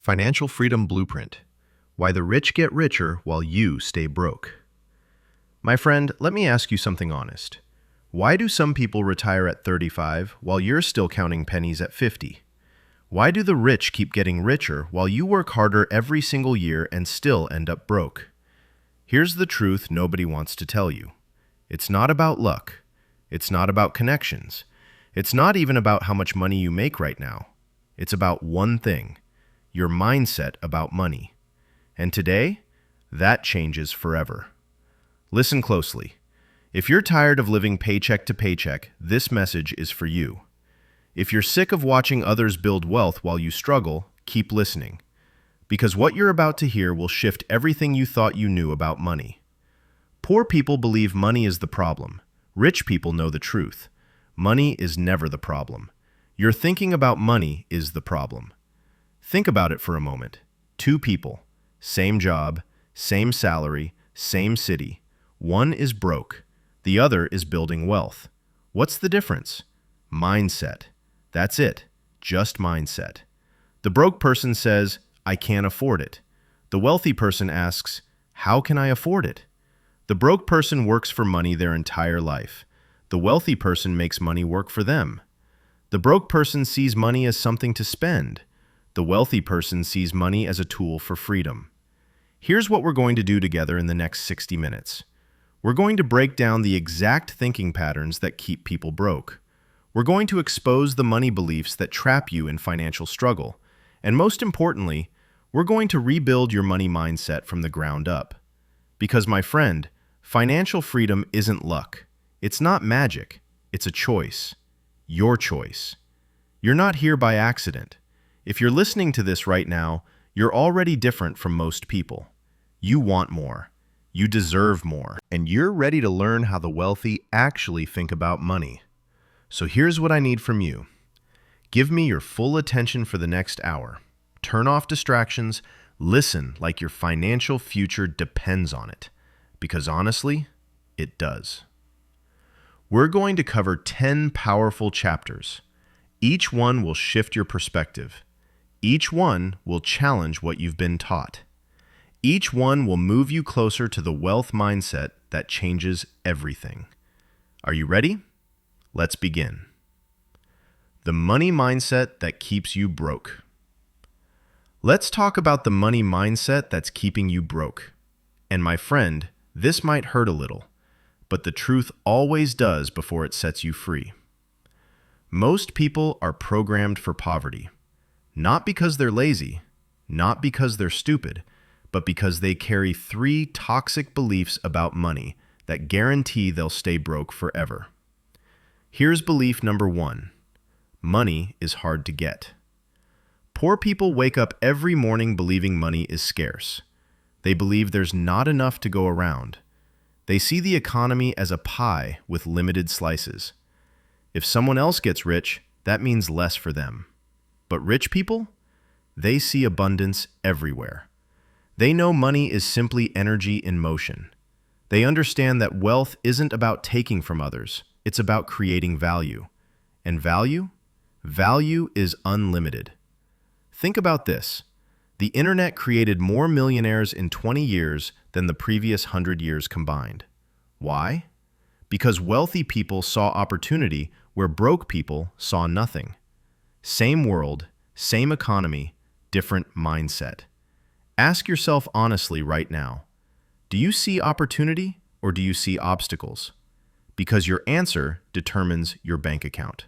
Financial Freedom Blueprint: Why the Rich Get Richer While You Stay Broke. My friend, let me ask you something honest. Why do some people retire at 35 while you're still counting pennies at 50? Why do the rich keep getting richer while you work harder every single year and still end up broke? Here's the truth nobody wants to tell you. It's not about luck. It's not about connections. It's not even about how much money you make right now. It's about one thing: your mindset about money. And today, that changes forever. Listen closely. If you're tired of living paycheck to paycheck, this message is for you. If you're sick of watching others build wealth while you struggle, keep listening. Because what you're about to hear will shift everything you thought you knew about money. Poor people believe money is the problem. Rich people know the truth. Money is never the problem. Your thinking about money is the problem. Think about it for a moment. Two people, same job, same salary, same city. One is broke. The other is building wealth. What's the difference? Mindset. That's it. Just mindset. The broke person says, "I can't afford it." The wealthy person asks, "How can I afford it?" The broke person works for money their entire life. The wealthy person makes money work for them. The broke person sees money as something to spend. The wealthy person sees money as a tool for freedom. Here's what we're going to do together in the next 60 minutes. We're going to break down the exact thinking patterns that keep people broke. We're going to expose the money beliefs that trap you in financial struggle. And most importantly, we're going to rebuild your money mindset from the ground up. Because, my friend, financial freedom isn't luck. It's not magic. It's a choice. Your choice. You're not here by accident. If you're listening to this right now, you're already different from most people. You want more. You deserve more. And you're ready to learn how the wealthy actually think about money. So here's what I need from you. Give me your full attention for the next hour. Turn off distractions. Listen like your financial future depends on it. Because honestly, it does. We're going to cover 10 powerful chapters. Each one will shift your perspective. Each one will challenge what you've been taught. Each one will move you closer to the wealth mindset that changes everything. Are you ready? Let's begin. The money mindset that keeps you broke. Let's talk about the money mindset that's keeping you broke. And my friend, this might hurt a little, but the truth always does before it sets you free. Most people are programmed for poverty. Not because they're lazy, not because they're stupid, but because they carry 3 toxic beliefs about money that guarantee they'll stay broke forever. Here's belief number 1. Money is hard to get. Poor people wake up every morning believing money is scarce. They believe there's not enough to go around. They see the economy as a pie with limited slices. If someone else gets rich, that means less for them. But rich people? They see abundance everywhere. They know money is simply energy in motion. They understand that wealth isn't about taking from others. It's about creating value. And value? Value is unlimited. Think about this. The internet created more millionaires in 20 years than the previous 100 years combined. Why? Because wealthy people saw opportunity where broke people saw nothing. Same world, same economy, different mindset. Ask yourself honestly right now, do you see opportunity or do you see obstacles? Because your answer determines your bank account.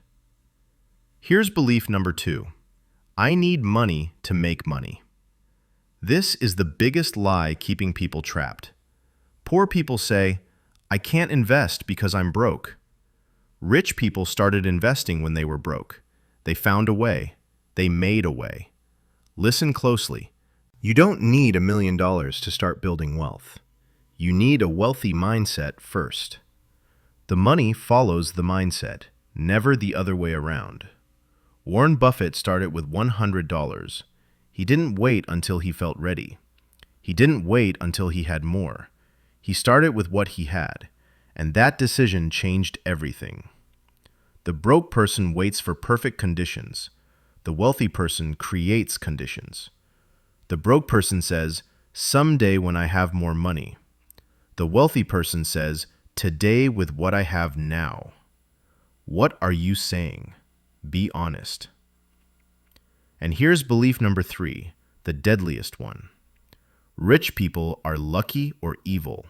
Here's belief number 2. I need money to make money. This is the biggest lie keeping people trapped. Poor people say, I can't invest because I'm broke. Rich people started investing when they were broke. They found a way. They made a way. Listen closely. You don't need $1 million to start building wealth. You need a wealthy mindset first. The money follows the mindset, never the other way around. Warren Buffett started with $100. He didn't wait until he felt ready. He didn't wait until he had more. He started with what he had, and that decision changed everything. The broke person waits for perfect conditions. The wealthy person creates conditions. The broke person says, someday when I have more money. The wealthy person says, today with what I have now. What are you saying? Be honest. And here's belief number 3, the deadliest one. Rich people are lucky or evil.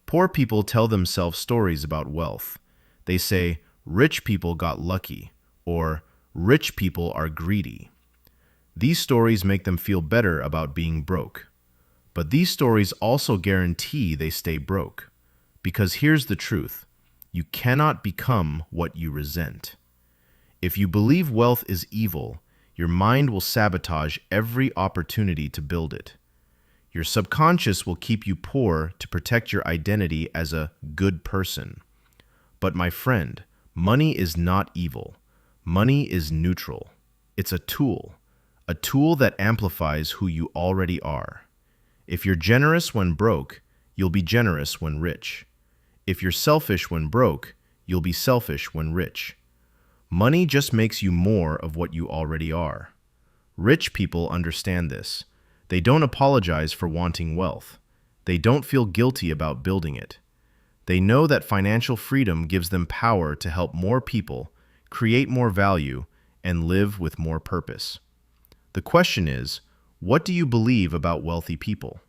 Poor people tell themselves stories about wealth. They say, rich people got lucky, or rich people are greedy. These stories make them feel better about being broke. But these stories also guarantee they stay broke. Because here's the truth. You cannot become what you resent. If you believe wealth is evil, your mind will sabotage every opportunity to build it. Your subconscious will keep you poor to protect your identity as a good person. But my friend, money is not evil. Money is neutral. It's a tool that amplifies who you already are. If you're generous when broke, you'll be generous when rich. If you're selfish when broke, you'll be selfish when rich. Money just makes you more of what you already are. Rich people understand this. They don't apologize for wanting wealth. They don't feel guilty about building it. They know that financial freedom gives them power to help more people, create more value, and live with more purpose. The question is, what do you believe about wealthy people?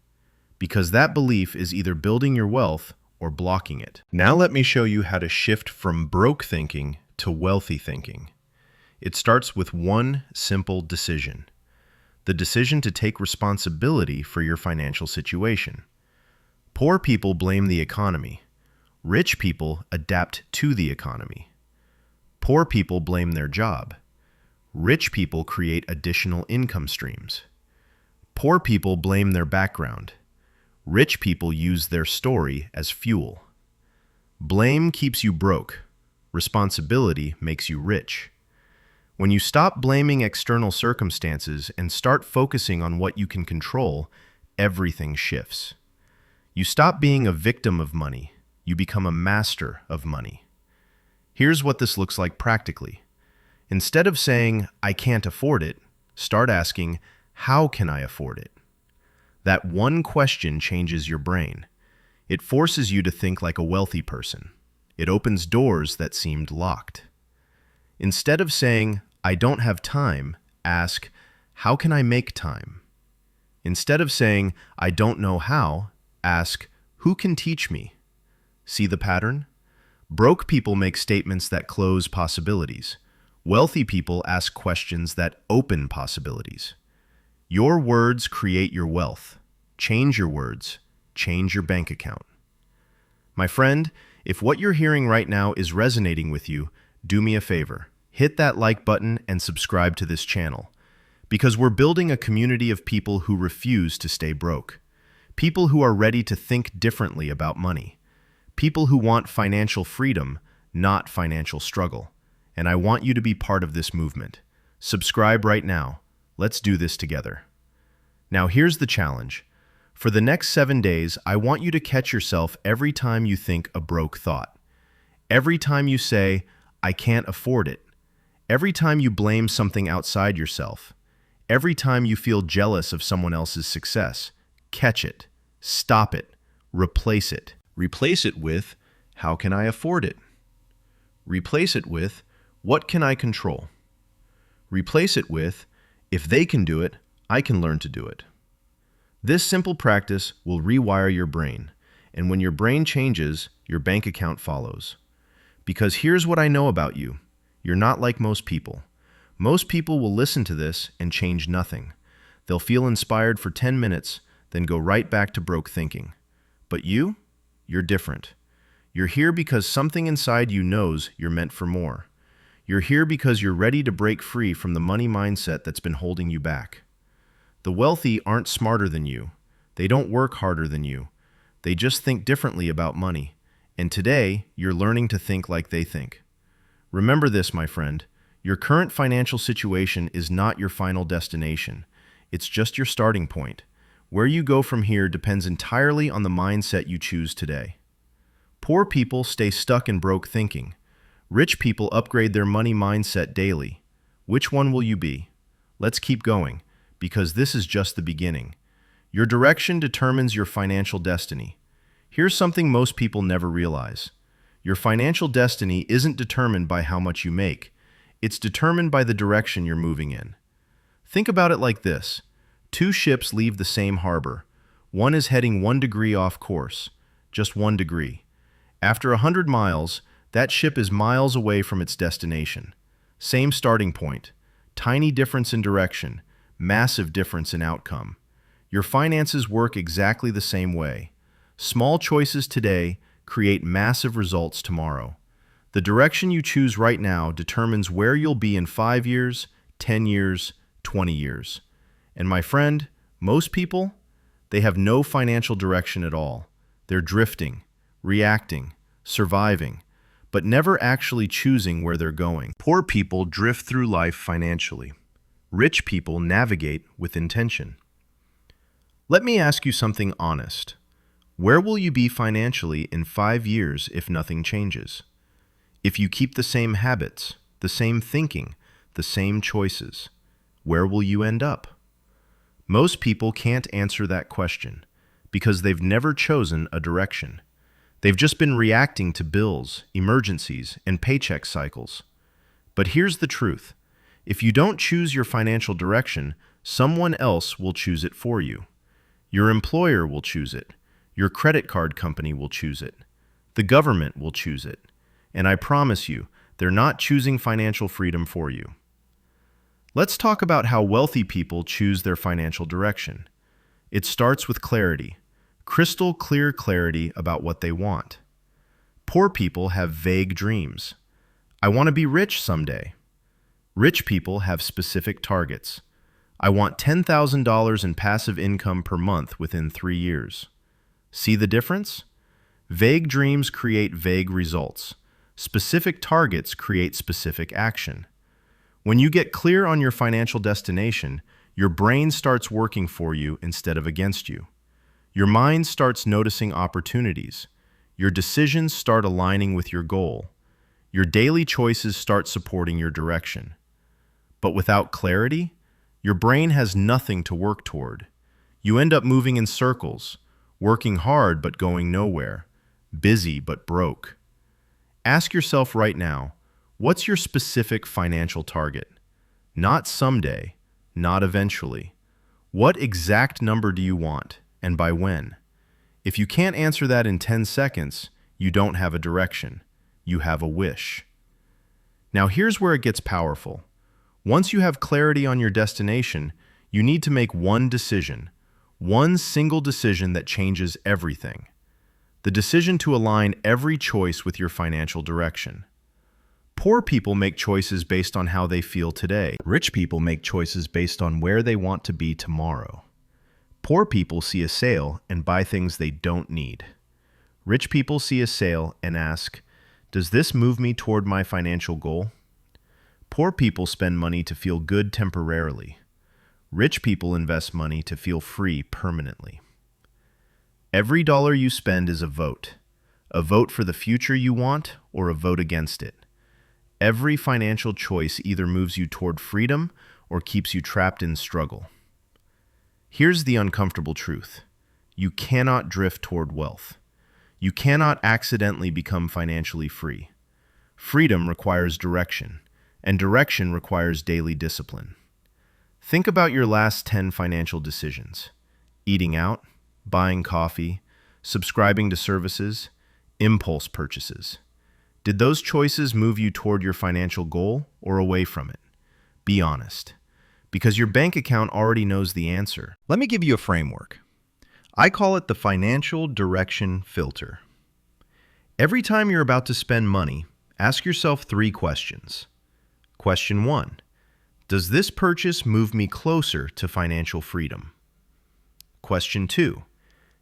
Because that belief is either building your wealth or blocking it. Now let me show you how to shift from broke thinking to wealthy thinking. It starts with one simple decision. The decision to take responsibility for your financial situation. Poor people blame the economy. Rich people adapt to the economy. Poor people blame their job. Rich people create additional income streams. Poor people blame their background. Rich people use their story as fuel. Blame keeps you broke. Responsibility makes you rich. When you stop blaming external circumstances and start focusing on what you can control, everything shifts. You stop being a victim of money. You become a master of money. Here's what this looks like practically. Instead of saying, I can't afford it, start asking, how can I afford it? That one question changes your brain. It forces you to think like a wealthy person. It opens doors that seemed locked. Instead of saying, I don't have time, ask, how can I make time? Instead of saying, I don't know how, ask, who can teach me? See the pattern? Broke people make statements that close possibilities. Wealthy people ask questions that open possibilities. Your words create your wealth. Change your words. Change your bank account. My friend, if what you're hearing right now is resonating with you, do me a favor. Hit that like button and subscribe to this channel. Because we're building a community of people who refuse to stay broke. People who are ready to think differently about money. People who want financial freedom, not financial struggle. And I want you to be part of this movement. Subscribe right now. Let's do this together. Now here's the challenge. For the next 7 days, I want you to catch yourself every time you think a broke thought. Every time you say, I can't afford it. Every time you blame something outside yourself. Every time you feel jealous of someone else's success. Catch it. Stop it. Replace it. Replace it with, how can I afford it? Replace it with, what can I control? Replace it with, if they can do it, I can learn to do it. This simple practice will rewire your brain, and when your brain changes, your bank account follows. Because here's what I know about you. You're not like most people. Most people will listen to this and change nothing. They'll feel inspired for 10 minutes, then go right back to broke thinking. But you're different. You're here because something inside you knows you're meant for more. You're here because you're ready to break free from the money mindset that's been holding you back. The wealthy aren't smarter than you. They don't work harder than you. They just think differently about money. And today, you're learning to think like they think. Remember this, my friend. Your current financial situation is not your final destination. It's just your starting point. Where you go from here depends entirely on the mindset you choose today. Poor people stay stuck in broke thinking. Rich people upgrade their money mindset daily. Which one will you be? Let's keep going. because this is just the beginning. Your direction determines your financial destiny. Here's something most people never realize. Your financial destiny isn't determined by how much you make. It's determined by the direction you're moving in. Think about it like this. Two ships leave the same harbor. One is heading 1 degree off course, just 1 degree. After 100 miles, that ship is miles away from its destination. Same starting point, tiny difference in direction, massive difference in outcome. Your finances work exactly the same way. Small choices today create massive results tomorrow. The direction you choose right now determines where you'll be in 5 years, 10 years, 20 years. And my friend, most people, they have no financial direction at all. They're drifting, reacting, surviving, but never actually choosing where they're going. Poor people drift through life financially. Rich people navigate with intention. Let me ask you something honest. Where will you be financially in 5 years if nothing changes? If you keep the same habits, the same thinking, the same choices, where will you end up? Most people can't answer that question because they've never chosen a direction. They've just been reacting to bills, emergencies, and paycheck cycles. But here's the truth. If you don't choose your financial direction, someone else will choose it for you. Your employer will choose it. Your credit card company will choose it. The government will choose it. And I promise you, they're not choosing financial freedom for you. Let's talk about how wealthy people choose their financial direction. It starts with clarity, crystal clear clarity about what they want. Poor people have vague dreams. I want to be rich someday. Rich people have specific targets. I want $10,000 in passive income per month within 3 years. See the difference? Vague dreams create vague results. Specific targets create specific action. When you get clear on your financial destination, your brain starts working for you instead of against you. Your mind starts noticing opportunities. Your decisions start aligning with your goal. Your daily choices start supporting your direction. But without clarity, your brain has nothing to work toward. You end up moving in circles, working hard but going nowhere, busy but broke. Ask yourself right now, what's your specific financial target? Not someday, not eventually. What exact number do you want, and by when? If you can't answer that in 10 seconds, you don't have a direction. You have a wish. Now here's where it gets powerful. Once you have clarity on your destination, you need to make one decision, one single decision that changes everything. The decision to align every choice with your financial direction. Poor people make choices based on how they feel today. Rich people make choices based on where they want to be tomorrow. Poor people see a sale and buy things they don't need. Rich people see a sale and ask, does this move me toward my financial goal? Poor people spend money to feel good temporarily. Rich people invest money to feel free permanently. Every dollar you spend is a vote for the future you want or a vote against it. Every financial choice either moves you toward freedom or keeps you trapped in struggle. Here's the uncomfortable truth. You cannot drift toward wealth. You cannot accidentally become financially free. Freedom requires direction, and direction requires daily discipline. Think about your last 10 financial decisions. Eating out, buying coffee, subscribing to services, impulse purchases. Did those choices move you toward your financial goal or away from it? Be honest, because your bank account already knows the answer. Let me give you a framework. I call it the financial direction filter. Every time you're about to spend money, ask yourself 3 questions. Question 1. Does this purchase move me closer to financial freedom? Question 2.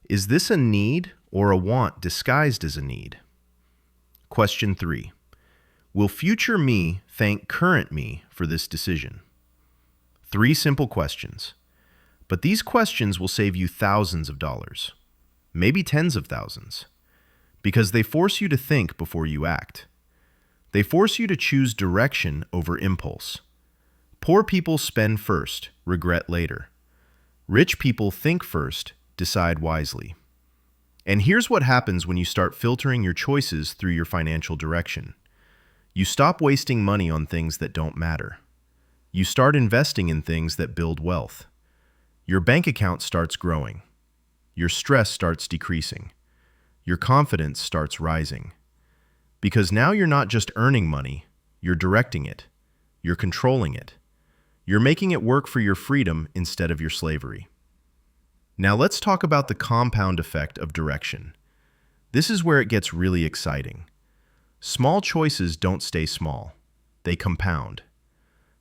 Is this a need or a want disguised as a need? Question 3. Will future me thank current me for this decision? 3 simple questions. But these questions will save you thousands of dollars, maybe tens of thousands, because they force you to think before you act. They force you to choose direction over impulse. Poor people spend first, regret later. Rich people think first, decide wisely. And here's what happens when you start filtering your choices through your financial direction. You stop wasting money on things that don't matter. You start investing in things that build wealth. Your bank account starts growing. Your stress starts decreasing. Your confidence starts rising. Because now you're not just earning money, you're directing it. You're controlling it. You're making it work for your freedom instead of your slavery. Now let's talk about the compound effect of direction. This is where it gets really exciting. Small choices don't stay small. They compound.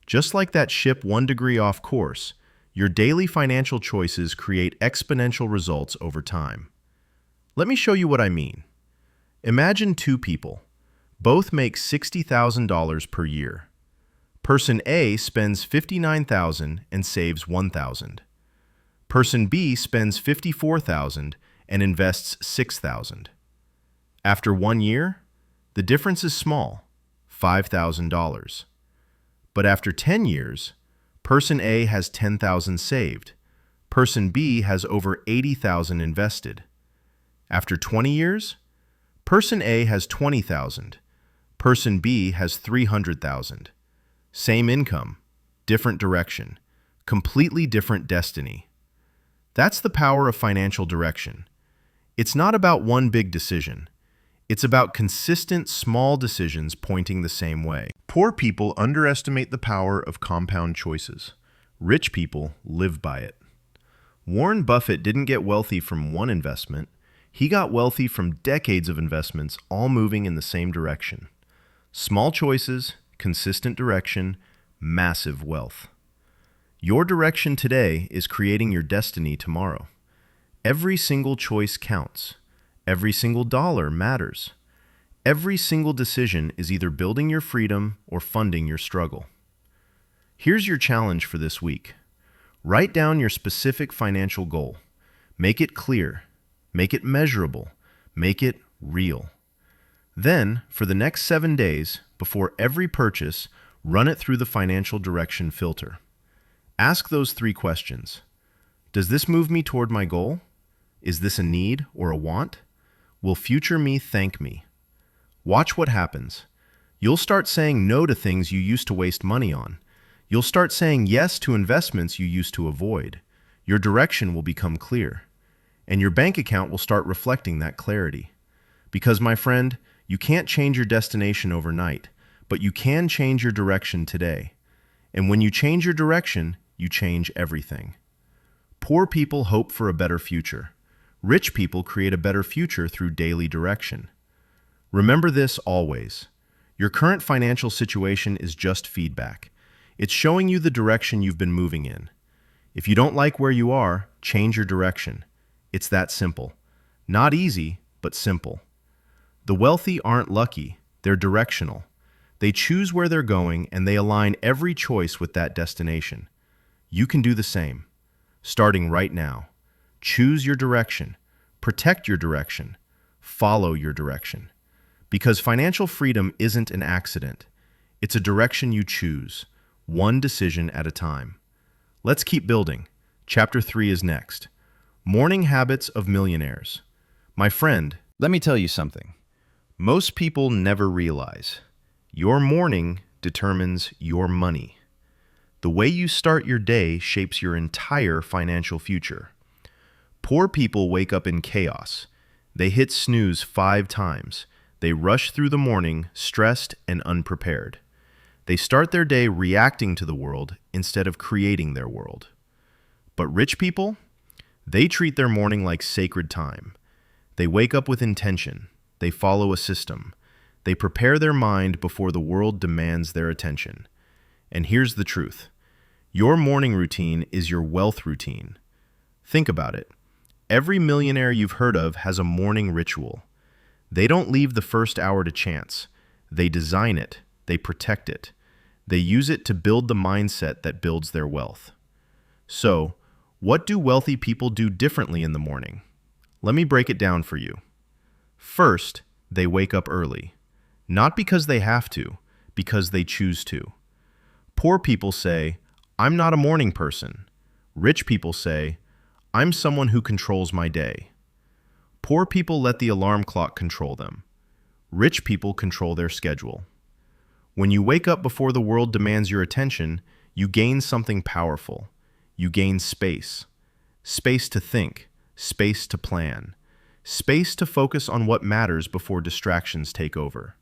Just like that ship 1 degree off course, your daily financial choices create exponential results over time. Let me show you what I mean. Imagine two people. Both make $60,000 per year. Person A spends $59,000 and saves $1,000. Person B spends $54,000 and invests $6,000. After 1 year, the difference is small, $5,000. But after 10 years, Person A has $10,000 saved. Person B has over $80,000 invested. After 20 years, Person A has $20,000. Person B has $300,000. Same income, different direction, completely different destiny. That's the power of financial direction. It's not about one big decision. It's about consistent small decisions pointing the same way. Poor people underestimate the power of compound choices. Rich people live by it. Warren Buffett didn't get wealthy from one investment. He got wealthy from decades of investments all moving in the same direction. Small choices, consistent direction, massive wealth. Your direction today is creating your destiny tomorrow. Every single choice counts. Every single dollar matters. Every single decision is either building your freedom or funding your struggle. Here's your challenge for this week. Write down your specific financial goal. Make it clear. Make it measurable. Make it real. Then, for the next 7 days, before every purchase, run it through the financial direction filter. Ask those 3 questions. Does this move me toward my goal? Is this a need or a want? Will future me thank me? Watch what happens. You'll start saying no to things you used to waste money on. You'll start saying yes to investments you used to avoid. Your direction will become clear. And your bank account will start reflecting that clarity. Because, my friend, you can't change your destination overnight, but you can change your direction today. And when you change your direction, you change everything. Poor people hope for a better future. Rich people create a better future through daily direction. Remember this always. Your current financial situation is just feedback. It's showing you the direction you've been moving in. If you don't like where you are, change your direction. It's that simple. Not easy, but simple. The wealthy aren't lucky, they're directional. They choose where they're going and they align every choice with that destination. You can do the same. Starting right now. Choose your direction. Protect your direction. Follow your direction. Because financial freedom isn't an accident. It's a direction you choose, one decision at a time. Let's keep building. Chapter 3 is next. Morning Habits of Millionaires. My friend, let me tell you something. Most people never realize your morning determines your money. The way you start your day shapes your entire financial future. Poor people wake up in chaos. They hit snooze 5 times. They rush through the morning, stressed and unprepared. They start their day reacting to the world instead of creating their world. But rich people, they treat their morning like sacred time. They wake up with intention. They follow a system. They prepare their mind before the world demands their attention. And here's the truth. Your morning routine is your wealth routine. Think about it. Every millionaire you've heard of has a morning ritual. They don't leave the first hour to chance. They design it. They protect it. They use it to build the mindset that builds their wealth. So, what do wealthy people do differently in the morning? Let me break it down for you. First, they wake up early. Not because they have to, because they choose to. Poor people say, "I'm not a morning person." Rich people say, I'm someone who controls my day. Poor people let the alarm clock control them. Rich people control their schedule. When you wake up before the world demands your attention, you gain something powerful. You gain space. Space to think, space to plan, space to focus on what matters before distractions take over.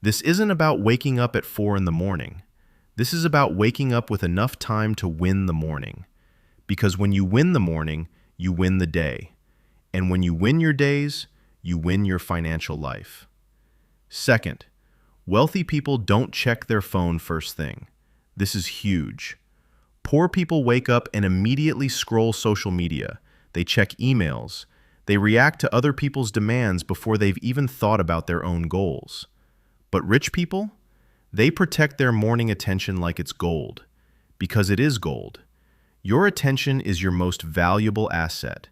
This isn't about waking up at 4 in the morning. This is about waking up with enough time to win the morning. Because when you win the morning, you win the day. And when you win your days, you win your financial life. Second, wealthy people don't check their phone first thing. This is huge. Poor people wake up and immediately scroll social media. They check emails. They react to other people's demands before they've even thought about their own goals. But rich people? They protect their morning attention like it's gold. Because it is gold. Your attention is your most valuable asset,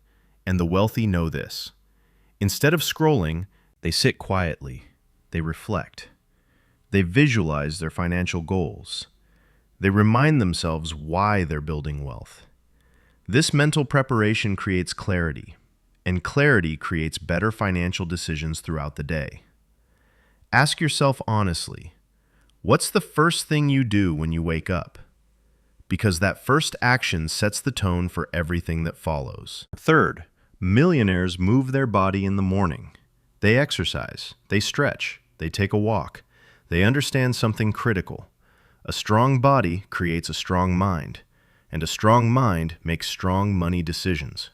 and the wealthy know this. Instead of scrolling, they sit quietly. They reflect. They visualize their financial goals. They remind themselves why they're building wealth. This mental preparation creates clarity, and clarity creates better financial decisions throughout the day. Ask yourself honestly, what's the first thing you do when you wake up? Because that first action sets the tone for everything that follows. Third, millionaires move their body in the morning. They exercise, they stretch, they take a walk. They understand something critical. A strong body creates a strong mind, and a strong mind makes strong money decisions.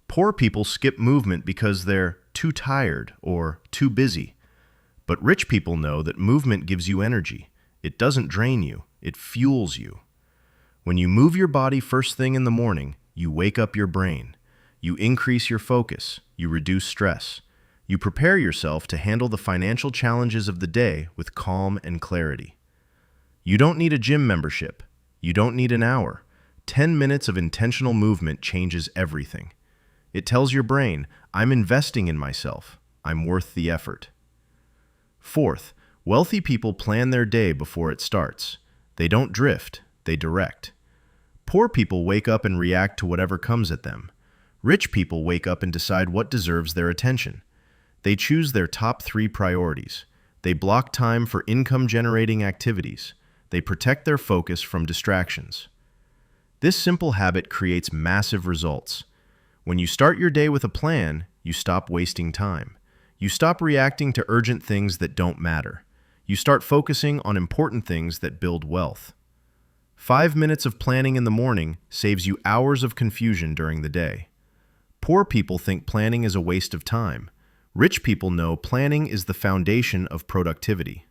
Poor people skip movement because they're too tired or too busy. But rich people know that movement gives you energy. It doesn't drain you, it fuels you. When you move your body first thing in the morning, you wake up your brain. You increase your focus. You reduce stress. You prepare yourself to handle the financial challenges of the day with calm and clarity. You don't need a gym membership. You don't need an hour. 10 minutes of intentional movement changes everything. It tells your brain, I'm investing in myself. I'm worth the effort. Fourth, wealthy people plan their day before it starts. They don't drift, they direct. Poor people wake up and react to whatever comes at them. Rich people wake up and decide what deserves their attention. They choose their top 3 priorities. They block time for income-generating activities. They protect their focus from distractions. This simple habit creates massive results. When you start your day with a plan, you stop wasting time. You stop reacting to urgent things that don't matter. You start focusing on important things that build wealth. 5 minutes of planning in the morning saves you hours of confusion during the day. Poor people think planning is a waste of time. Rich people know planning is the foundation of productivity.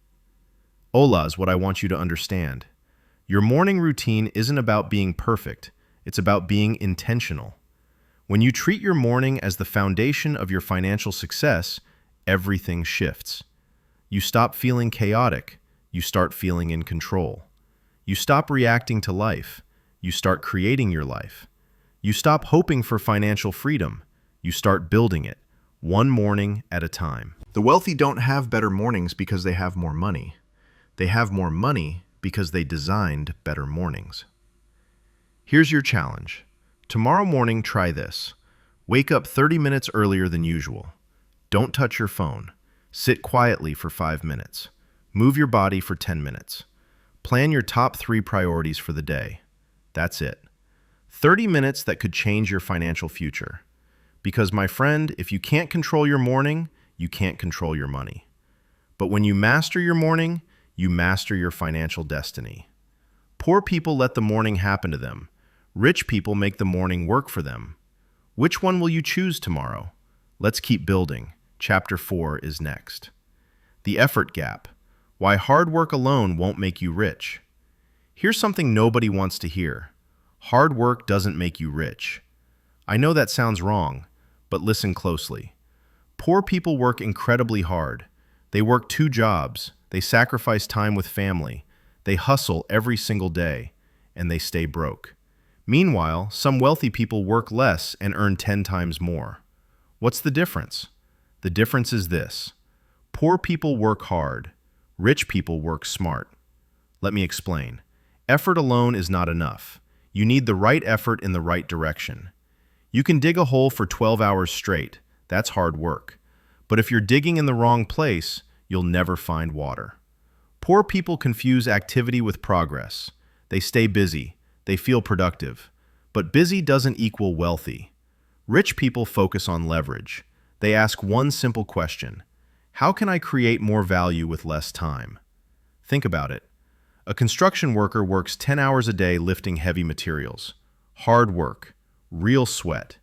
Hola is what I want you to understand. Your morning routine isn't about being perfect. It's about being intentional. When you treat your morning as the foundation of your financial success, everything shifts. You stop feeling chaotic. You start feeling in control. You stop reacting to life. You start creating your life. You stop hoping for financial freedom. You start building it, one morning at a time. The wealthy don't have better mornings because they have more money. They have more money because they designed better mornings. Here's your challenge. Tomorrow morning, try this. Wake up 30 minutes earlier than usual. Don't touch your phone. Sit quietly for 5 minutes. Move your body for 10 minutes. Plan your top 3 priorities for the day. That's it. 30 minutes that could change your financial future. Because, my friend, if you can't control your morning, you can't control your money. But when you master your morning, you master your financial destiny. Poor people let the morning happen to them. Rich people make the morning work for them. Which one will you choose tomorrow? Let's keep building. Chapter 4 is next. The effort gap. Why hard work alone won't make you rich. Here's something nobody wants to hear. Hard work doesn't make you rich. I know that sounds wrong, but listen closely. Poor people work incredibly hard. They work 2 jobs. They sacrifice time with family. They hustle every single day, and they stay broke. Meanwhile, some wealthy people work less and earn 10 times more. What's the difference? The difference is this. Poor people work hard. Rich people work smart. Let me explain. Effort alone is not enough. You need the right effort in the right direction. You can dig a hole for 12 hours straight. That's hard work. But if you're digging in the wrong place, you'll never find water. Poor people confuse activity with progress. They stay busy. They feel productive. But busy doesn't equal wealthy. Rich people focus on leverage. They ask one simple question: how can I create more value with less time? Think about it. A construction worker works 10 hours a day lifting heavy materials. Hard work, real sweat.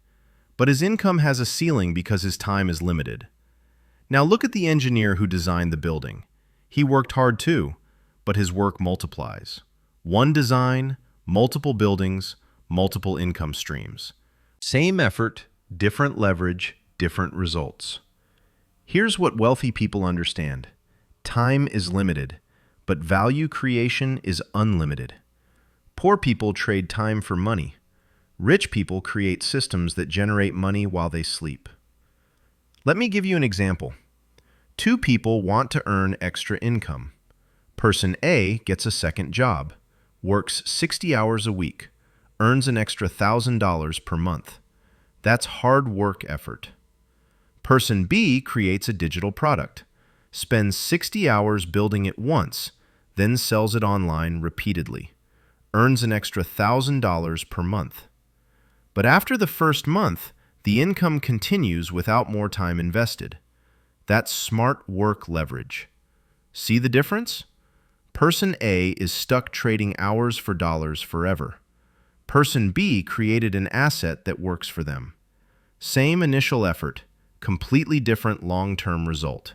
But his income has a ceiling because his time is limited. Now look at the engineer who designed the building. He worked hard too, but his work multiplies. One design, multiple buildings, multiple income streams. Same effort, different leverage, different results. Here's what wealthy people understand. Time is limited, but value creation is unlimited. Poor people trade time for money. Rich people create systems that generate money while they sleep. Let me give you an example. Two people want to earn extra income. Person A gets a second job, works 60 hours a week, earns an extra $1,000 per month. That's hard work effort. Person B creates a digital product, spends 60 hours building it once, then sells it online repeatedly, earns an extra $1,000 per month. But after the first month, the income continues without more time invested. That's smart work leverage. See the difference? Person A is stuck trading hours for dollars forever. Person B created an asset that works for them. Same initial effort, completely different long-term result.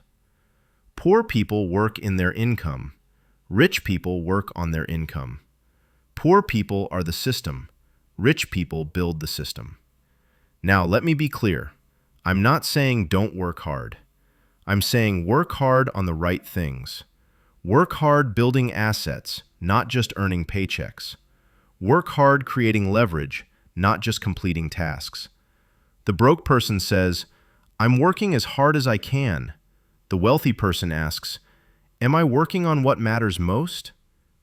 Poor people work in their income. Rich people work on their income. Poor people are the system. Rich people build the system. Now, let me be clear. I'm not saying don't work hard. I'm saying work hard on the right things. Work hard building assets, not just earning paychecks. Work hard creating leverage, not just completing tasks. The broke person says, I'm working as hard as I can. The wealthy person asks, am I working on what matters most?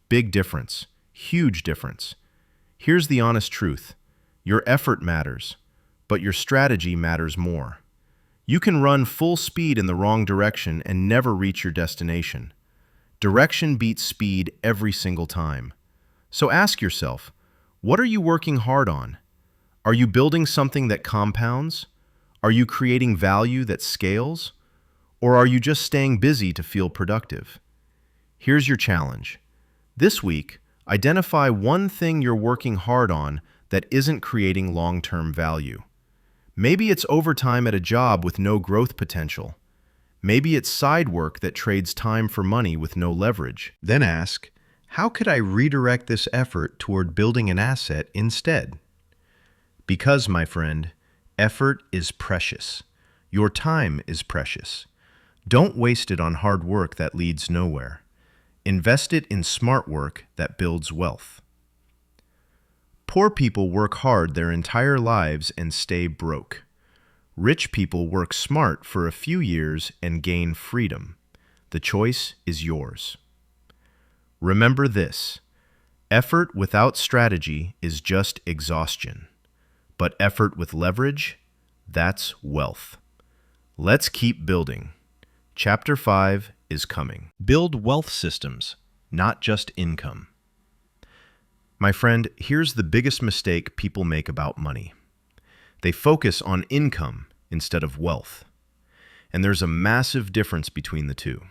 Big difference. Huge difference. Here's the honest truth. Your effort matters, but your strategy matters more. You can run full speed in the wrong direction and never reach your destination. Direction beats speed every single time. So ask yourself, what are you working hard on? Are you building something that compounds? Are you creating value that scales? Or are you just staying busy to feel productive? Here's your challenge. This week, identify one thing you're working hard on that isn't creating long-term value. Maybe it's overtime at a job with no growth potential. Maybe it's side work that trades time for money with no leverage. Then ask, how could I redirect this effort toward building an asset instead? Because, my friend, effort is precious. Your time is precious. Don't waste it on hard work that leads nowhere. Invest it in smart work that builds wealth. Poor people work hard their entire lives and stay broke. Rich people work smart for a few years and gain freedom. The choice is yours. Remember this: effort without strategy is just exhaustion. But effort with leverage, that's wealth. Let's keep building. Chapter 5 is coming. Build wealth systems, not just income. My friend, here's the biggest mistake people make about money. They focus on income instead of wealth. And there's a massive difference between the two.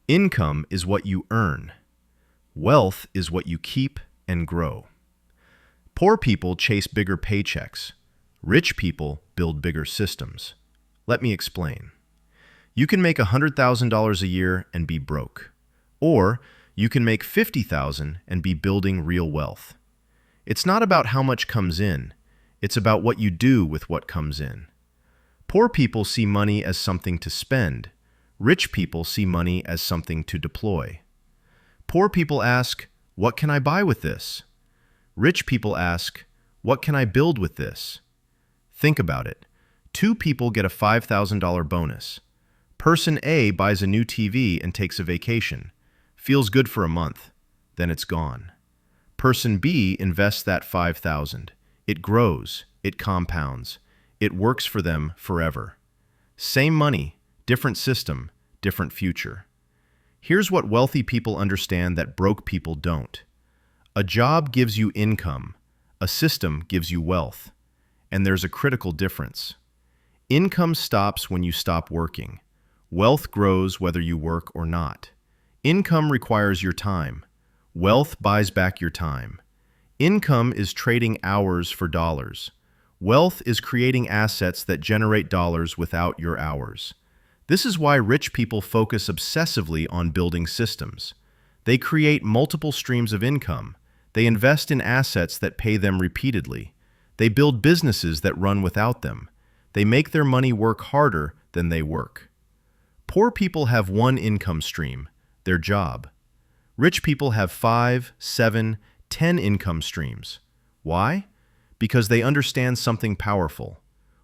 Income is what you earn. Wealth is what you keep and grow. Poor people chase bigger paychecks. Rich people build bigger systems. Let me explain. You can make $100,000 a year and be broke. Or you can make $50,000 and be building real wealth. It's not about how much comes in. It's about what you do with what comes in. Poor people see money as something to spend. Rich people see money as something to deploy. Poor people ask, what can I buy with this? Rich people ask, what can I build with this? Think about it. Two people get a $5,000 bonus. Person A buys a new TV and takes a vacation. Feels good for a month. Then it's gone. Person B invests that $5,000. It grows. it compounds. It works for them forever. Same money, different system, different future. Here's what wealthy people understand that broke people don't. A job gives you income. A system gives you wealth. And there's a critical difference. Income stops when you stop working. Wealth grows whether you work or not. Income requires your time. Wealth buys back your time. Income is trading hours for dollars. Wealth is creating assets that generate dollars without your hours. This is why rich people focus obsessively on building systems. They create multiple streams of income. They invest in assets that pay them repeatedly. They build businesses that run without them. They make their money work harder than they work. Poor people have one income stream, their job. Rich people have 5, 7, 10 income streams. Why? Because they understand something powerful.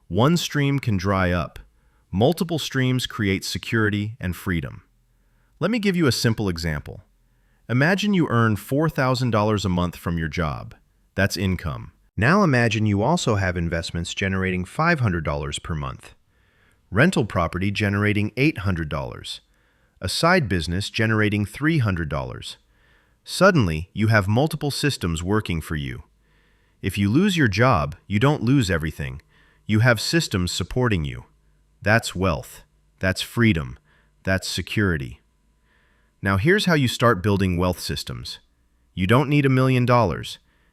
One stream can dry up. Multiple streams create security and freedom. Let me give you a simple example. Imagine you earn $4,000 a month from your job. That's income. Now imagine you also have investments generating $500 per month. Rental property generating $800. A side business generating $300. Suddenly, you have multiple systems working for you. If you lose your job, you don't lose everything. You have systems supporting you. That's wealth. That's freedom. That's security. Now here's how you start building wealth systems. You don't need $1 million.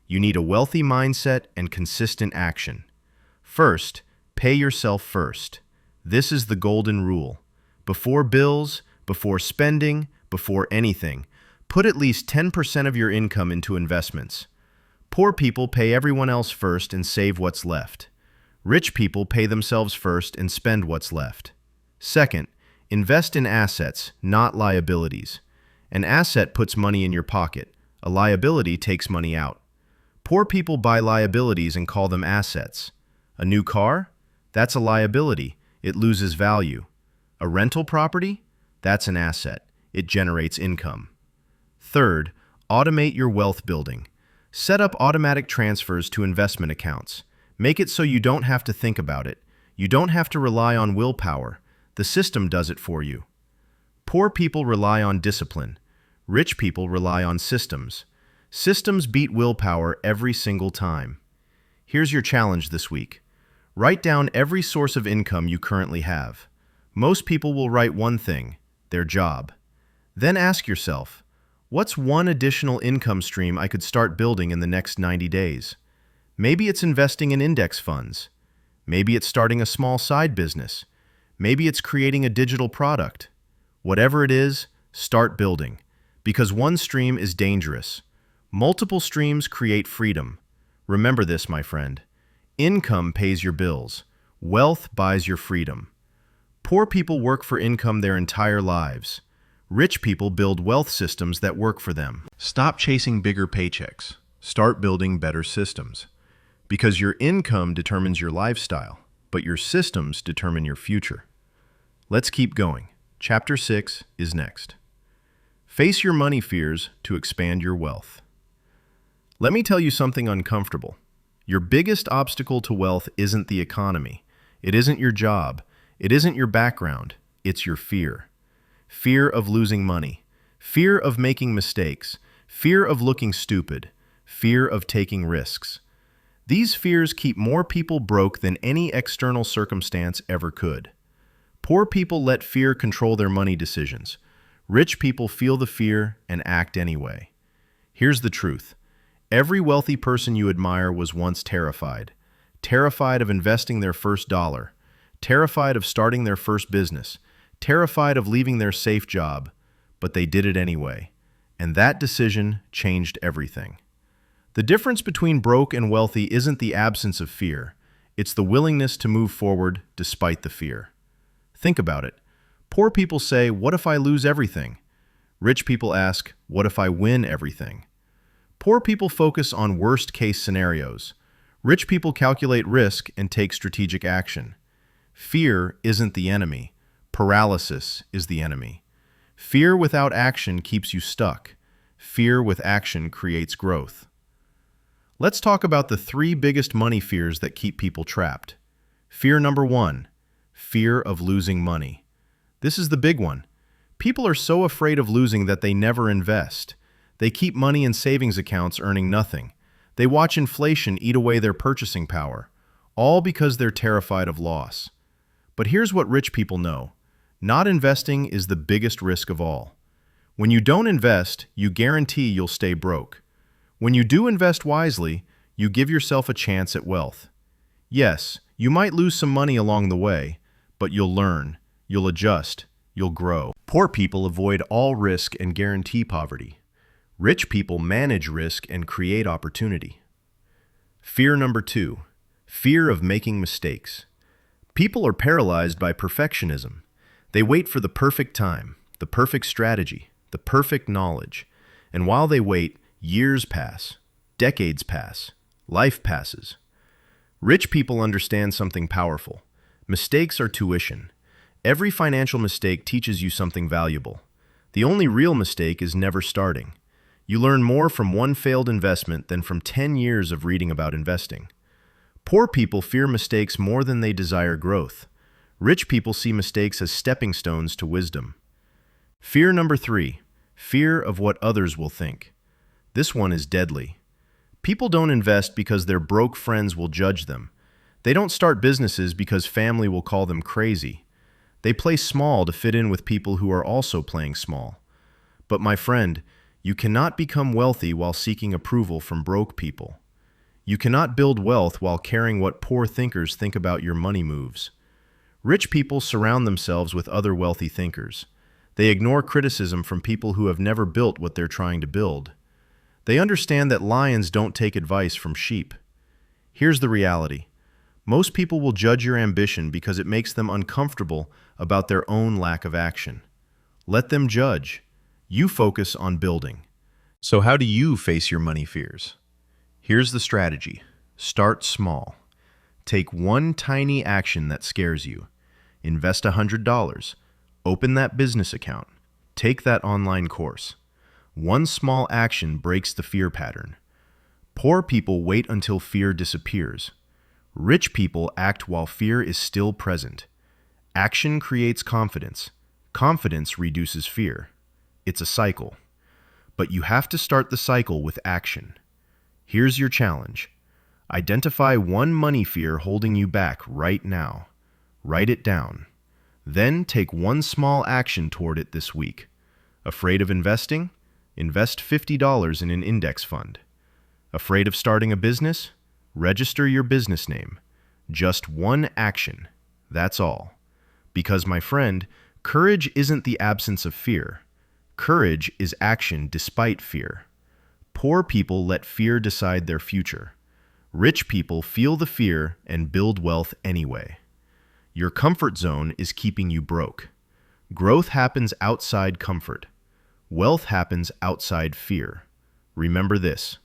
You need a wealthy mindset and consistent action. First, pay yourself first. This is the golden rule. Before bills, before spending, before anything, put at least 10% of your income into investments. Poor people pay everyone else first and save what's left. Rich people pay themselves first and spend what's left. Second, invest in assets, not liabilities. An asset puts money in your pocket. A liability takes money out. Poor people buy liabilities and call them assets. A new car? That's a liability. It loses value. A rental property? That's an asset. It generates income. Third, automate your wealth building. Set up automatic transfers to investment accounts. Make it so you don't have to think about it. You don't have to rely on willpower. The system does it for you. Poor people rely on discipline. Rich people rely on systems. Systems beat willpower every single time. Here's your challenge this week. Write down every source of income you currently have. Most people will write one thing, their job. Then ask yourself, what's one additional income stream I could start building in the next 90 days? Maybe it's investing in index funds. Maybe it's starting a small side business. Maybe it's creating a digital product. Whatever it is, start building. Because one stream is dangerous. Multiple streams create freedom. Remember this, my friend. Income pays your bills. Wealth buys your freedom. Poor people work for income their entire lives. Rich people build wealth systems that work for them. Stop chasing bigger paychecks. Start building better systems. Because your income determines your lifestyle, but your systems determine your future. Let's keep going. Chapter 6 is next. Face your money fears to expand your wealth. Let me tell you something uncomfortable. Your biggest obstacle to wealth isn't the economy. It isn't your job. It isn't your background. It's your fear. Fear of losing money. Fear of making mistakes. Fear of looking stupid. Fear of taking risks. These fears keep more people broke than any external circumstance ever could. Poor people let fear control their money decisions. Rich people feel the fear and act anyway. Here's the truth. Every wealthy person you admire was once terrified. Terrified of investing their first dollar. Terrified of starting their first business. Terrified of leaving their safe job. But they did it anyway. And that decision changed everything. The difference between broke and wealthy isn't the absence of fear. It's the willingness to move forward despite the fear. Think about it. Poor people say, what if I lose everything? Rich people ask, what if I win everything? Poor people focus on worst-case scenarios. Rich people calculate risk and take strategic action. Fear isn't the enemy. Paralysis is the enemy. Fear without action keeps you stuck. Fear with action creates growth. Let's talk about the three biggest money fears that keep people trapped. Fear number one, fear of losing money. This is the big one. People are so afraid of losing that they never invest. They keep money in savings accounts earning nothing. They watch inflation eat away their purchasing power, all because they're terrified of loss. But here's what rich people know. Not investing is the biggest risk of all. When you don't invest, you guarantee you'll stay broke. When you do invest wisely, you give yourself a chance at wealth. Yes, you might lose some money along the way, but you'll learn, you'll adjust, you'll grow. Poor people avoid all risk and guarantee poverty. Rich people manage risk and create opportunity. Fear number two, fear of making mistakes. People are paralyzed by perfectionism. They wait for the perfect time, the perfect strategy, the perfect knowledge. And while they wait, years pass, decades pass, life passes. Rich people understand something powerful. Mistakes are tuition. Every financial mistake teaches you something valuable. The only real mistake is never starting. You learn more from one failed investment than from 10 years of reading about investing. Poor people fear mistakes more than they desire growth. Rich people see mistakes as stepping stones to wisdom. Fear number three, fear of what others will think. This one is deadly. People don't invest because their broke friends will judge them. They don't start businesses because family will call them crazy. They play small to fit in with people who are also playing small. But my friend, you cannot become wealthy while seeking approval from broke people. You cannot build wealth while caring what poor thinkers think about your money moves. Rich people surround themselves with other wealthy thinkers. They ignore criticism from people who have never built what they're trying to build. They understand that lions don't take advice from sheep. Here's the reality. Most people will judge your ambition because it makes them uncomfortable about their own lack of action. Let them judge. You focus on building. So how do you face your money fears? Here's the strategy. Start small. Take one tiny action that scares you. Invest $100. Open that business account. Take that online course. One small action breaks the fear pattern. Poor people wait until fear disappears. Rich people act while fear is still present. Action creates confidence. Confidence reduces fear. It's a cycle. But you have to start the cycle with action. Here's your challenge. Identify one money fear holding you back right now. Write it down. Then take one small action toward it this week. Afraid of investing? Invest $50 in an index fund. Afraid of starting a business? Register your business name. Just one action. That's all. Because, my friend, courage isn't the absence of fear. Courage is action despite fear. Poor people let fear decide their future. Rich people feel the fear and build wealth anyway. Your comfort zone is keeping you broke. Growth happens outside comfort. Wealth happens outside fear. Remember this.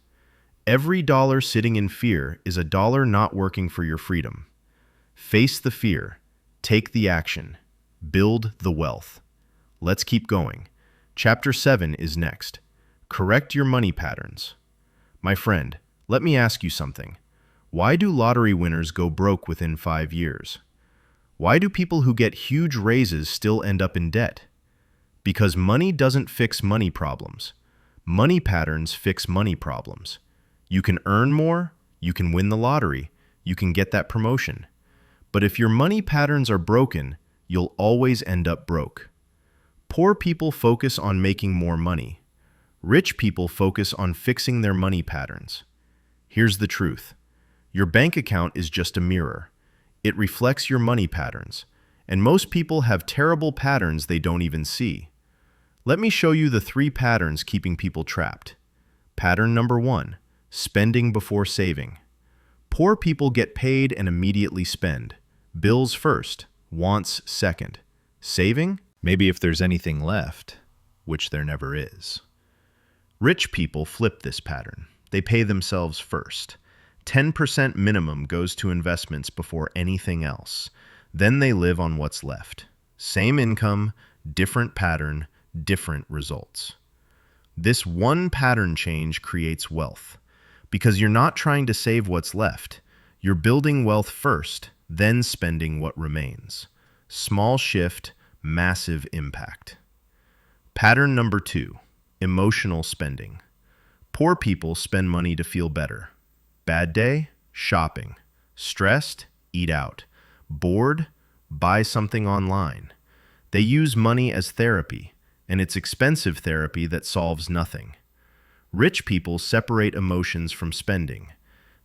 Every dollar sitting in fear is a dollar not working for your freedom. Face the fear. Take the action. Build the wealth. Let's keep going. Chapter 7 is next. Correct your money patterns. My friend, let me ask you something. Why do lottery winners go broke within 5 years? Why do people who get huge raises still end up in debt? Because money doesn't fix money problems. Money patterns fix money problems. You can earn more, you can win the lottery, you can get that promotion. But if your money patterns are broken, you'll always end up broke. Poor people focus on making more money. Rich people focus on fixing their money patterns. Here's the truth. Your bank account is just a mirror. It reflects your money patterns, and most people have terrible patterns they don't even see. Let me show you the 3 patterns keeping people trapped. Pattern number 1. Spending before saving. Poor people get paid and immediately spend. Bills first, wants second. Saving? Maybe if there's anything left, which there never is. Rich people flip this pattern. They pay themselves first. 10% minimum goes to investments before anything else. Then they live on what's left. Same income, different pattern, different results. This one pattern change creates wealth. Because you're not trying to save what's left. You're building wealth first, then spending what remains. Small shift, massive impact. Pattern number 2, emotional spending. Poor people spend money to feel better. Bad day? Shopping. Stressed? Eat out. Bored? Buy something online. They use money as therapy, and it's expensive therapy that solves nothing. Rich people separate emotions from spending.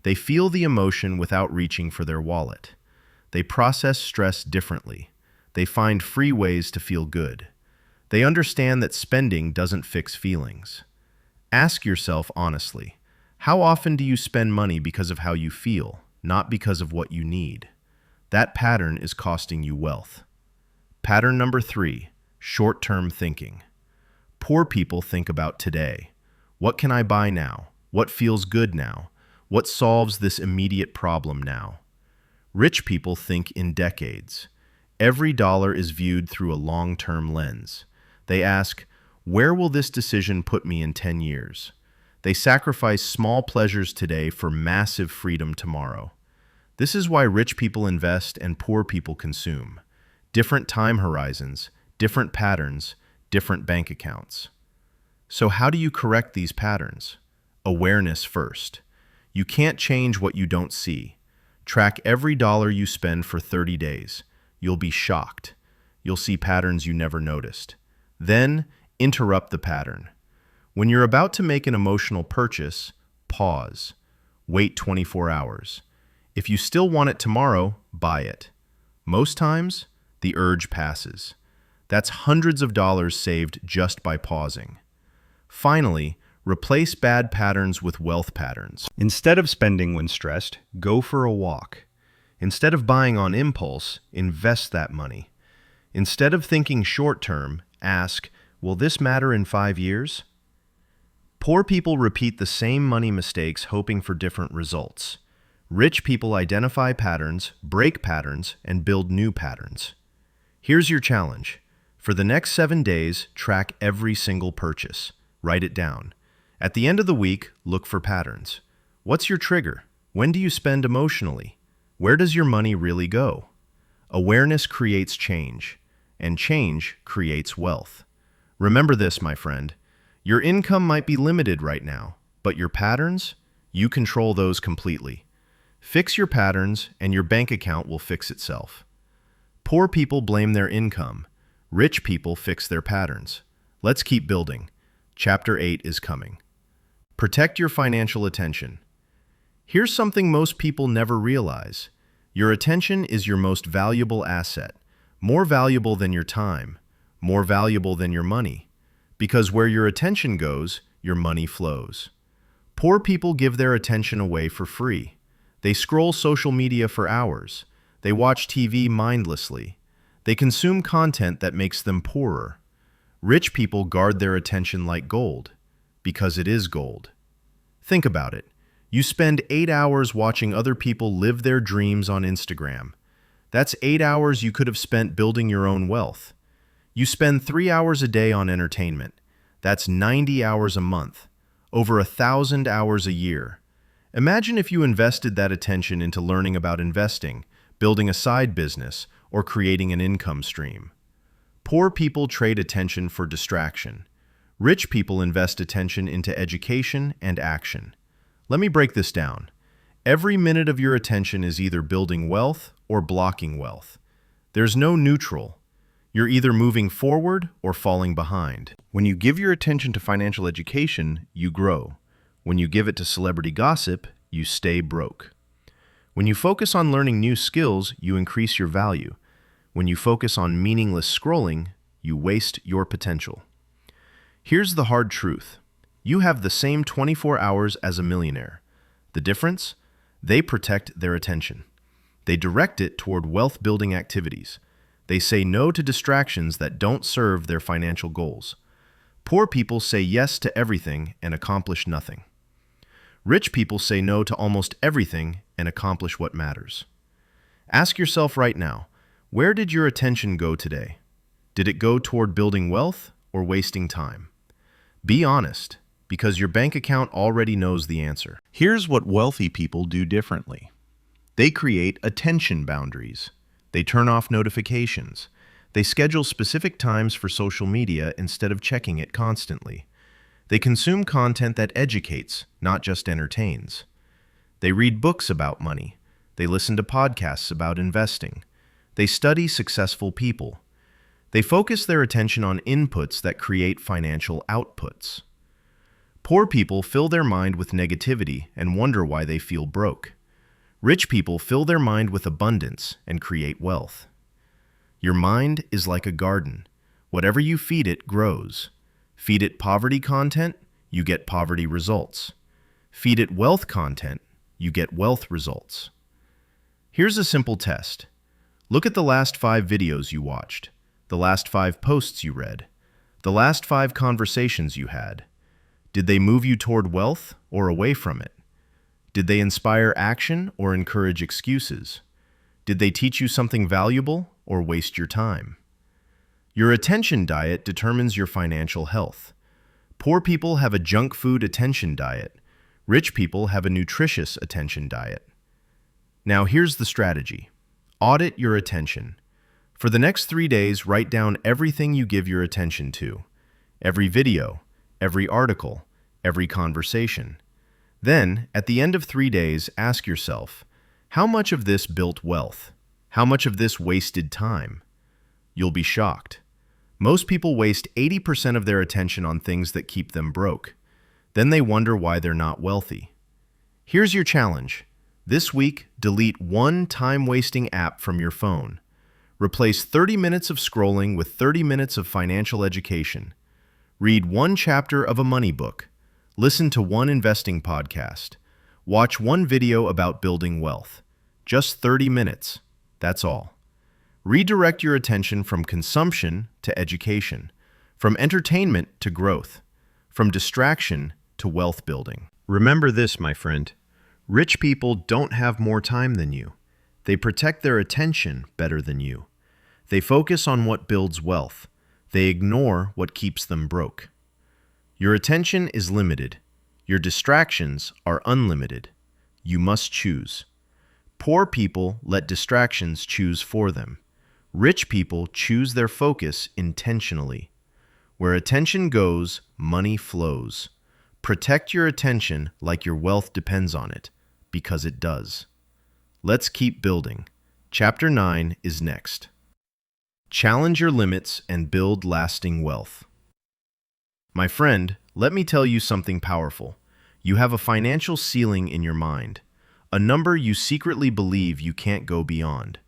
They feel the emotion without reaching for their wallet. They process stress differently. They find free ways to feel good. They understand that spending doesn't fix feelings. Ask yourself honestly, how often do you spend money because of how you feel, not because of what you need? That pattern is costing you wealth. Pattern number 3, short-term thinking. Poor people think about today. What can I buy now? What feels good now? What solves this immediate problem now? Rich people think in decades. Every dollar is viewed through a long-term lens. They ask, where will this decision put me in 10 years? They sacrifice small pleasures today for massive freedom tomorrow. This is why rich people invest and poor people consume. Different time horizons, different patterns, different bank accounts. So how do you correct these patterns? Awareness first. You can't change what you don't see. Track every dollar you spend for 30 days. You'll be shocked. You'll see patterns you never noticed. Then, interrupt the pattern. When you're about to make an emotional purchase, pause. Wait 24 hours. If you still want it tomorrow, buy it. Most times, the urge passes. That's hundreds of dollars saved just by pausing. Finally, replace bad patterns with wealth patterns. Instead of spending when stressed, go for a walk. Instead of buying on impulse, invest that money. Instead of thinking short-term, ask, will this matter in 5 years? Poor people repeat the same money mistakes hoping for different results. Rich people identify patterns, break patterns, and build new patterns. Here's your challenge. For the next 7 days, track every single purchase. Write it down. At the end of the week, look for patterns. What's your trigger? When do you spend emotionally? Where does your money really go? Awareness creates change, and change creates wealth. Remember this, my friend. Your income might be limited right now, but your patterns, you control those completely. Fix your patterns, and your bank account will fix itself. Poor people blame their income. Rich people fix their patterns. Let's keep building. Chapter 8 is coming. Protect your financial attention. Here's something most people never realize. Your attention is your most valuable asset, more valuable than your time, more valuable than your money. Because where your attention goes, your money flows. Poor people give their attention away for free. They scroll social media for hours. They watch TV mindlessly. They consume content that makes them poorer. Rich people guard their attention like gold, because it is gold. Think about it. You spend 8 hours watching other people live their dreams on Instagram. That's 8 hours you could have spent building your own wealth. You spend 3 hours a day on entertainment. That's 90 hours a month, over 1,000 hours a year. Imagine if you invested that attention into learning about investing, building a side business, or creating an income stream. Poor people trade attention for distraction. Rich people invest attention into education and action. Let me break this down. Every minute of your attention is either building wealth or blocking wealth. There's no neutral. You're either moving forward or falling behind. When you give your attention to financial education, you grow. When you give it to celebrity gossip, you stay broke. When you focus on learning new skills, you increase your value. When you focus on meaningless scrolling, you waste your potential. Here's the hard truth. You have the same 24 hours as a millionaire. The difference? They protect their attention. They direct it toward wealth-building activities. They say no to distractions that don't serve their financial goals. Poor people say yes to everything and accomplish nothing. Rich people say no to almost everything and accomplish what matters. Ask yourself right now, where did your attention go today? Did it go toward building wealth or wasting time? Be honest. because your bank account already knows the answer. Here's what wealthy people do differently. They create attention boundaries. They turn off notifications. They schedule specific times for social media instead of checking it constantly. They consume content that educates, not just entertains. They read books about money. They listen to podcasts about investing. They study successful people. They focus their attention on inputs that create financial outputs. Poor people fill their mind with negativity and wonder why they feel broke. Rich people fill their mind with abundance and create wealth. Your mind is like a garden. Whatever you feed it grows. Feed it poverty content, you get poverty results. Feed it wealth content, you get wealth results. Here's a simple test. Look at the last 5 videos you watched, the last 5 posts you read, the last 5 conversations you had. Did they move you toward wealth or away from it? Did they inspire action or encourage excuses? Did they teach you something valuable or waste your time? Your attention diet determines your financial health. Poor people have a junk food attention diet. Rich people have a nutritious attention diet. Now here's the strategy. Audit your attention. For the next 3 days, write down everything you give your attention to. Every video, every article, every conversation. Then, at the end of 3 days, ask yourself, how much of this built wealth? How much of this wasted time? You'll be shocked. Most people waste 80% of their attention on things that keep them broke. Then they wonder why they're not wealthy. Here's your challenge. This week, delete one time-wasting app from your phone. Replace 30 minutes of scrolling with 30 minutes of financial education. Read one chapter of a money book. Listen to one investing podcast. Watch one video about building wealth. Just 30 minutes. That's all. Redirect your attention from consumption to education, from entertainment to growth, from distraction to wealth building. Remember this, my friend. Rich people don't have more time than you. They protect their attention better than you. They focus on what builds wealth. They ignore what keeps them broke. Your attention is limited. Your distractions are unlimited. You must choose. Poor people let distractions choose for them. Rich people choose their focus intentionally. Where attention goes, money flows. Protect your attention like your wealth depends on it, because it does. Let's keep building. Chapter 9 is next. Challenge your limits and build lasting wealth. My friend, let me tell you something powerful. You have a financial ceiling in your mind, a number you secretly believe you can't go beyond.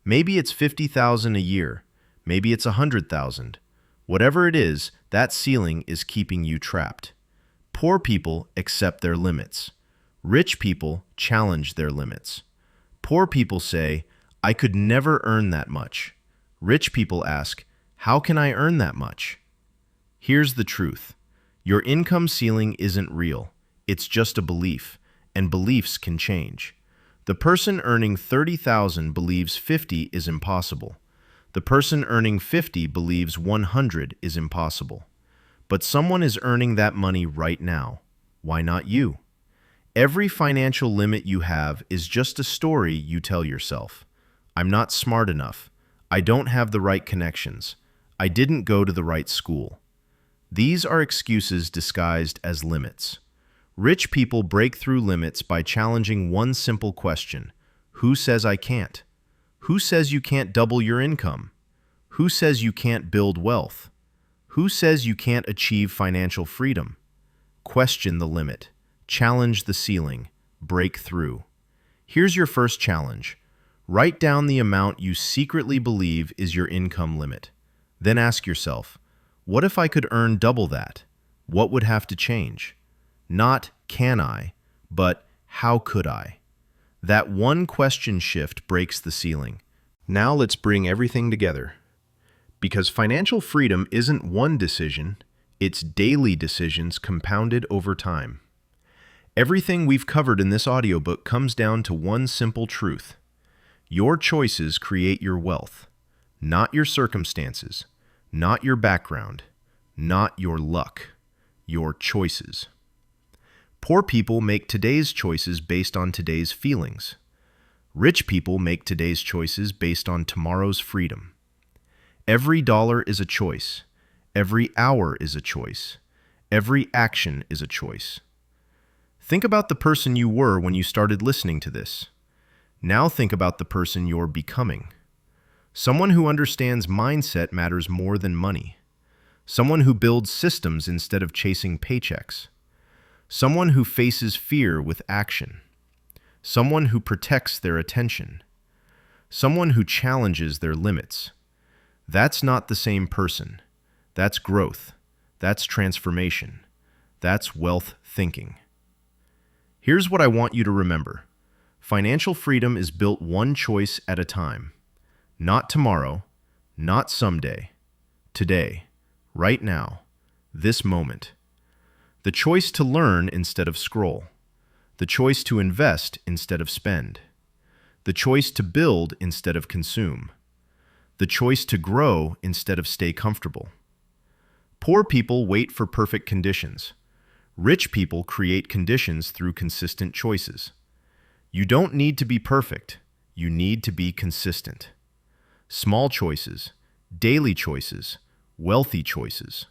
Maybe it's $50,000 a year. Maybe it's $100,000. Whatever it is, that ceiling is keeping you trapped. Poor people accept their limits. Rich people challenge their limits. Poor people say, I could never earn that much. Rich people ask, how can I earn that much? Here's the truth. Your income ceiling isn't real. It's just a belief, and beliefs can change. The person earning $30,000 believes 50 is impossible. The person earning 50 believes 100 is impossible. But someone is earning that money right now. Why not you? Every financial limit you have is just a story you tell yourself. I'm not smart enough. I don't have the right connections. I didn't go to the right school. These are excuses disguised as limits. Rich people break through limits by challenging one simple question. Who says I can't? Who says you can't double your income? Who says you can't build wealth? Who says you can't achieve financial freedom? Question the limit. Challenge the ceiling. Break through. Here's your first challenge. Write down the amount you secretly believe is your income limit. Then ask yourself, what if I could earn double that? What would have to change? Not can I, but how could I? That one question shift breaks the ceiling. Now let's bring everything together. Because financial freedom isn't one decision, it's daily decisions compounded over time. Everything we've covered in this audiobook comes down to one simple truth. Your choices create your wealth, not your circumstances, not your background, not your luck, your choices. Poor people make today's choices based on today's feelings. Rich people make today's choices based on tomorrow's freedom. Every dollar is a choice. Every hour is a choice. Every action is a choice. Think about the person you were when you started listening to this. Now think about the person you're becoming. Someone who understands mindset matters more than money. Someone who builds systems instead of chasing paychecks. Someone who faces fear with action. Someone who protects their attention. Someone who challenges their limits. That's not the same person. That's growth. That's transformation. That's wealth thinking. Here's what I want you to remember. Financial freedom is built one choice at a time. Not tomorrow, not someday. Today, right now, this moment. The choice to learn instead of scroll. The choice to invest instead of spend. The choice to build instead of consume. The choice to grow instead of stay comfortable. Poor people wait for perfect conditions. Rich people create conditions through consistent choices. You don't need to be perfect. You need to be consistent. Small choices, daily choices, wealthy choices.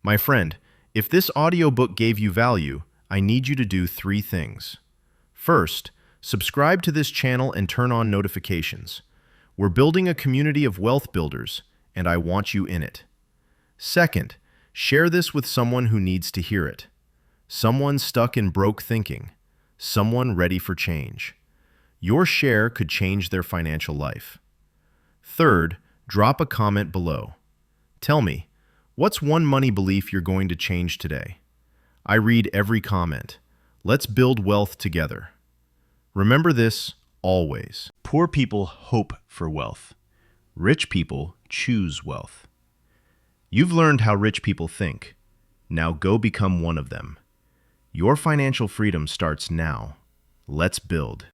My friend, if this audiobook gave you value, I need you to do 3 things. First, subscribe to this channel and turn on notifications. We're building a community of wealth builders, and I want you in it. Second, share this with someone who needs to hear it. Someone stuck in broke thinking. Someone ready for change. Your share could change their financial life. Third, drop a comment below. Tell me, what's one money belief you're going to change today? I read every comment. Let's build wealth together. Remember this always. Poor people hope for wealth. Rich people choose wealth. You've learned how rich people think. Now go become one of them. Your financial freedom starts now. Let's build.